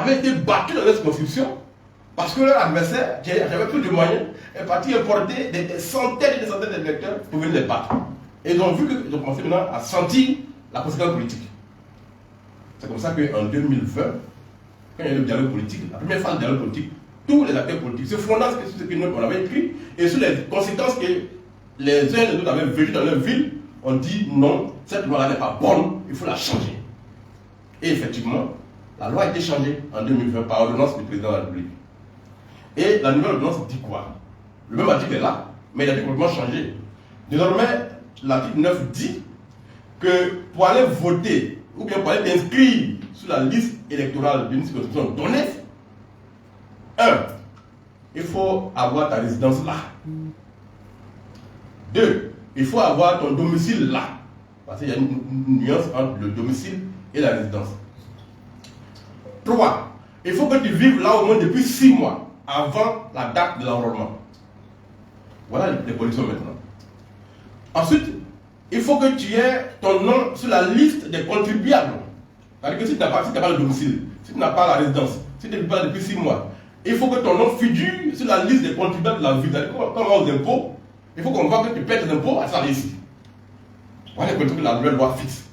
avaient été battus dans leur circonscription parce que leur adversaire, qui avait plus de moyens, est parti importer des centaines et des centaines d'électeurs pour venir les battre. Et ils ont vu qu'ils ont commencé maintenant à sentir la conséquence politique. C'est comme ça qu'en 2020, quand il y a eu le dialogue politique, la première phase du dialogue politique, tous les acteurs politiques se fondant sur ce que nous on avait écrit et sur les conséquences que les uns et les autres avaient vécues dans leur ville, on dit non, cette loi-là n'est pas bonne, il faut la changer. Et effectivement, la loi a été changée en 2020 par ordonnance du président de la République. Et la nouvelle ordonnance dit quoi? Le même article est là, mais il a été complètement changé. Désormais, l'article 9 dit que pour aller voter, ou bien pour aller t'inscrire sur la liste électorale d'une circonscription donnée, 1. Il faut avoir ta résidence là. 2. Il faut avoir ton domicile là. Parce qu'il y a une nuance entre le domicile et la résidence. 3. Il faut que tu vives là au moins depuis 6 mois avant la date de l'enrôlement. Voilà les conditions maintenant. Ensuite, il faut que tu aies ton nom sur la liste des contribuables. C'est-à-dire que si tu n'as pas le domicile, si tu n'as pas la résidence, si tu ne vis pas là depuis 6 mois, il faut que ton nom figure sur la liste des contribuables de la ville. C'est-à-dire qu'on va aux impôts, il faut qu'on voit que tu paies tes impôts à ça ici. Voilà les conditions que la nouvelle loi fixe.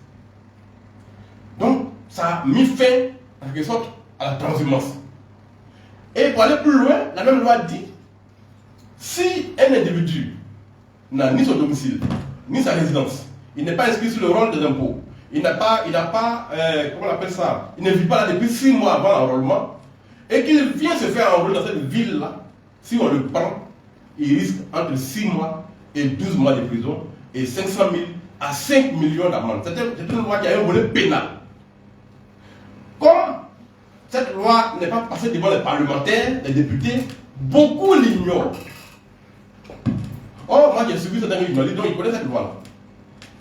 Donc, ça a mis fin, en quelque sorte, à la transhumance. Et pour aller plus loin, la même loi dit, si un individu n'a ni son domicile, ni sa résidence, il n'est pas inscrit sur le rôle des impôts, il n'a pas, comment on appelle ça, il ne vit pas là depuis 6 mois avant l'enrôlement, et qu'il vient se faire enrôler dans cette ville-là, si on le prend, il risque entre 6 mois et 12 mois de prison et 500 000 à 5 millions d'amendes. C'est une loi qui a un volet pénal. Comme cette loi n'est pas passée devant les parlementaires, les députés, beaucoup l'ignorent. Or, moi j'ai suivi cette année, donc ils connaissent cette loi-là.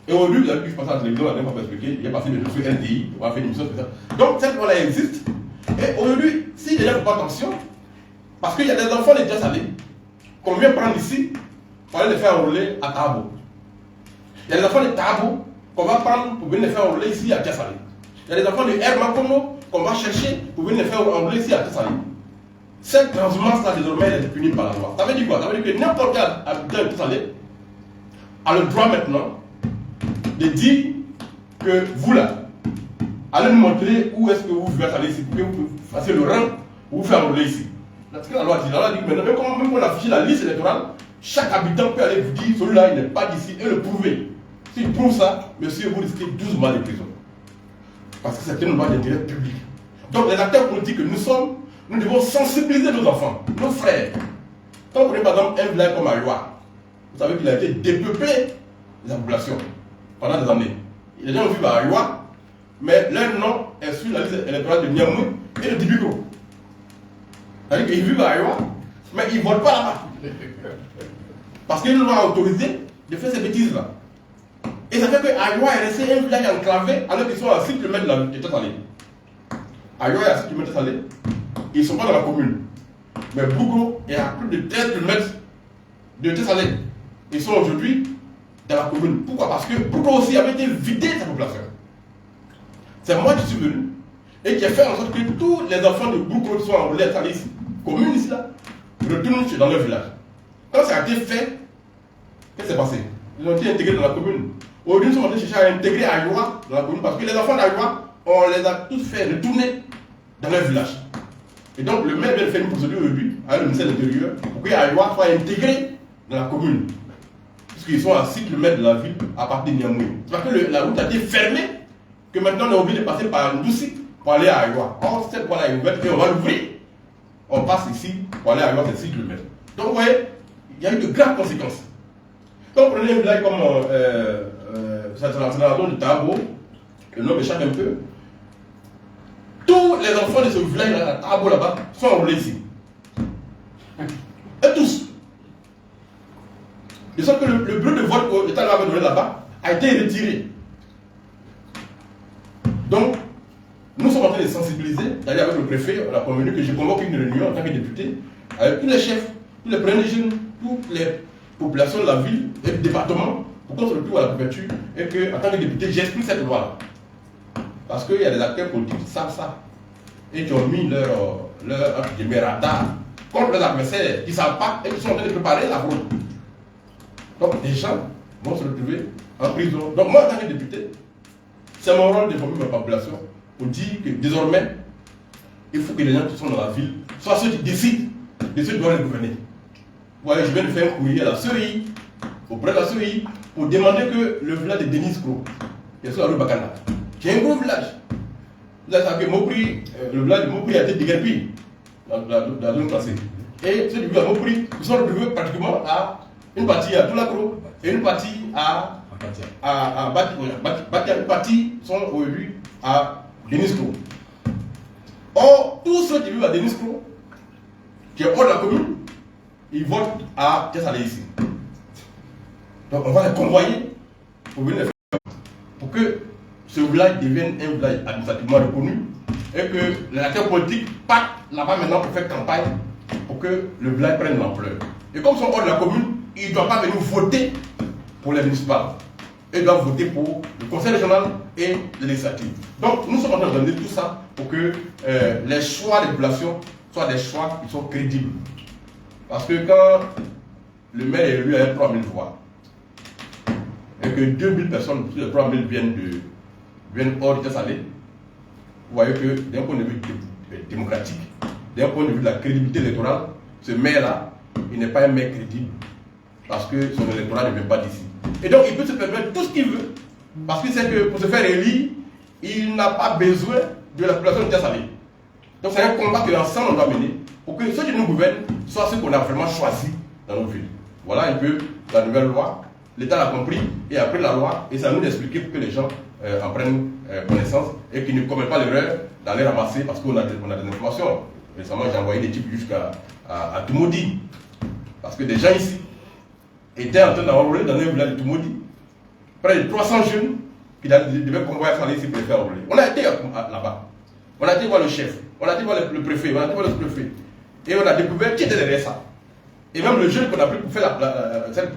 Et aujourd'hui, vous avez pu passer à la télévision, la dernière fois pour expliquer, il est passé de sur LTI, on va faire une émission sur ça. Donc cette loi-là existe. Et aujourd'hui, si les gens ne font pas attention, parce qu'il y a des enfants de déjà salés, qu'on vient prendre ici, pour aller les faire enrôler à Tabo. Il y a des enfants de Tabo qu'on va prendre pour venir les faire enrôler ici à Tiasalé. Il y a des enfants de Hermakono qu'on va chercher pour venir les faire enrôler ici à Tiasalé. Cette transhumance-là, désormais, elle est punie par la loi. Ça veut dire quoi? Ça veut dire que n'importe quel habitant de Tiasalé a le droit maintenant de dire que vous là, allez nous montrer où est-ce que vous pouvez aller ici, pour que vous fassiez le rang pour vous faire enrôler ici. Parce que la loi dit, que maintenant, même quand on affiche la liste électorale, chaque habitant peut aller vous dire celui-là il n'est pas d'ici et le prouver. S'il prouve ça, monsieur, vous risquez 12 mois de prison. Parce que c'est une loi d'intérêt public. Donc les acteurs politiques que nous sommes, nous devons sensibiliser nos enfants, nos frères. Quand vous prenez par exemple un village comme Ayoua, vous savez qu'il a été dépeuplé de la population pendant des années. Les gens vivent à Ayoua, mais leur nom est sur la liste électorale de Niamey et de Dibiko. C'est-à-dire qu'ils vivent à Ayoua, mais ils ne votent pas là-bas. Parce qu'il nous a autorisé de faire ces bêtises-là. Et ça fait que Ayoua est resté un village enclavé alors qu'ils sont à 6 km de Tassalé. Ayoua est à 6 km de Tassalé. Ils ne sont pas dans la commune. Mais Bougo est à plus de 13 km de Tassalé. Ils sont aujourd'hui dans la commune. Pourquoi? Parce que Bougo aussi avait été vidé de sa population. C'est moi qui suis venu et qui ai fait en sorte que tous les enfants de Bougo qui sont enrôlés à Tassalé, commune ici, là, retournent dans leur village. Quand ça a été fait, qu'est-ce qui s'est passé? Ils ont été intégrés dans la commune. Aujourd'hui, nous sommes en train de chercher à intégrer Ayoua dans la commune parce que les enfants d'Ayoua, on les a tous fait retourner dans leur village. Et donc, le maire vient de faire une procédure aujourd'hui avec le ministère de l'Intérieur pour que Ayoua soit intégré dans la commune. Puisqu'ils sont à 6 km de la ville à partir de Niamey. C'est parce que la route a été fermée que maintenant on est obligé de passer par Ndouci pour aller à Ayoua. Or, cette voie-là est ouverte et on va l'ouvrir. On passe ici pour aller à Ayoua, c'est 6 km. Donc, vous voyez, il y a eu de graves conséquences. Quand vous prenez un village comme de Tabo, le nom échappe un peu, tous les enfants de ce village à Tabo là-bas sont enrôlés ici. Et tous. De sorte que le bureau de vote que l'État avait donné là-bas a été retiré. Donc, nous sommes en train de sensibiliser, d'aller avec le préfet, on a convenu que je convoque une réunion en tant que député, avec tous les chefs, tous les premiers jeunes, toutes les populations de la ville et du département pour qu'on se retrouve à la préfecture et que, en tant que député, j'explique cette loi-là. Parce qu'il y a des acteurs politiques qui savent ça. et qui ont mis leur radar contre les adversaires qui ne savent pas et qui sont en train de préparer la fraude. Donc des gens vont se retrouver en prison. Donc moi, en tant que député, c'est mon rôle d'informer ma population pour dire que désormais, il faut que les gens qui sont dans la ville soient ceux qui décident de ceux qui doivent les gouverner. Vous voyez, je viens de faire un courrier à la CEI, auprès de la CEI, pour demander que le village de Denis Kro, qui est sur la rue Bakana, qui est un gros village, vous savez que Mopri, le village de Mopri a été déguerpi dans la zone passée. Et ceux du village de Mopri, ils sont retrouvés pratiquement à une partie à Toulakro et une partie à Batia. Une partie sont aujourd'hui à Denis Kro. Or, tous ceux qui vivent à Denis Kro, qui est hors de la commune, ils votent à Tiasalé ici. Donc on va les convoyer pour venir les faire, pour que ce village devienne un village administrativement reconnu et que les acteurs politiques partent là-bas maintenant pour faire campagne pour que le village prenne l'ampleur. Et comme ils sont hors de la commune, ils ne doivent pas venir voter pour les municipales. Ils doivent voter pour le conseil régional et les législatives. Donc nous sommes en train de donner tout ça pour que les choix des populations soient des choix qui sont crédibles. Parce que quand le maire est élu avec 3000 voix, et que 2000 personnes sur les 3000 viennent hors de Tiasalé, vous voyez que d'un point de vue démocratique, d'un point de vue de la crédibilité électorale, ce maire-là, il n'est pas un maire crédible. Parce que son électorat ne vient pas d'ici. Et donc il peut se permettre tout ce qu'il veut, parce qu'il sait que pour se faire élire, il n'a pas besoin de la population de Tiasalé. Donc c'est un combat que l'ensemble on doit mener pour que ceux qui nous gouvernent soient ceux qu'on a vraiment choisis dans nos villes. Voilà un peu la nouvelle loi. L'État l'a compris et a pris la loi et ça nous expliquer pour que les gens en prennent connaissance et qu'ils ne commettent pas l'erreur d'aller ramasser parce qu'on a des informations. Récemment, j'ai envoyé des types jusqu'à Tumodi parce que des gens ici étaient en train d'enrôler dans un village de Tumodi. Près de 300 jeunes qui devaient convoyer à ici pour les faire enrôler. On a été là-bas. On a été voir le chef, on a été voir le préfet, on a été voir le sous-préfet. Et on a découvert qui était derrière ça. Et même le jeune qu'on a pris pour faire cette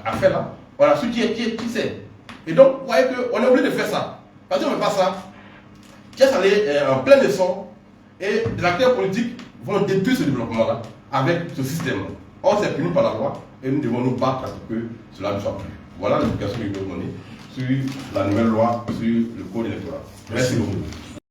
affaire là, on a su qui c'est. Et donc, vous voyez qu'on est obligé de faire ça. Parce qu'on ne fait pas ça, Tiasalé est en plein essor et les acteurs politiques vont détruire ce développement-là avec ce système-là. Or, c'est puni par la loi et nous devons nous battre pour que cela ne soit plus. Voilà l'explication que je vais vous donner sur la nouvelle loi sur le code électoral. Merci beaucoup.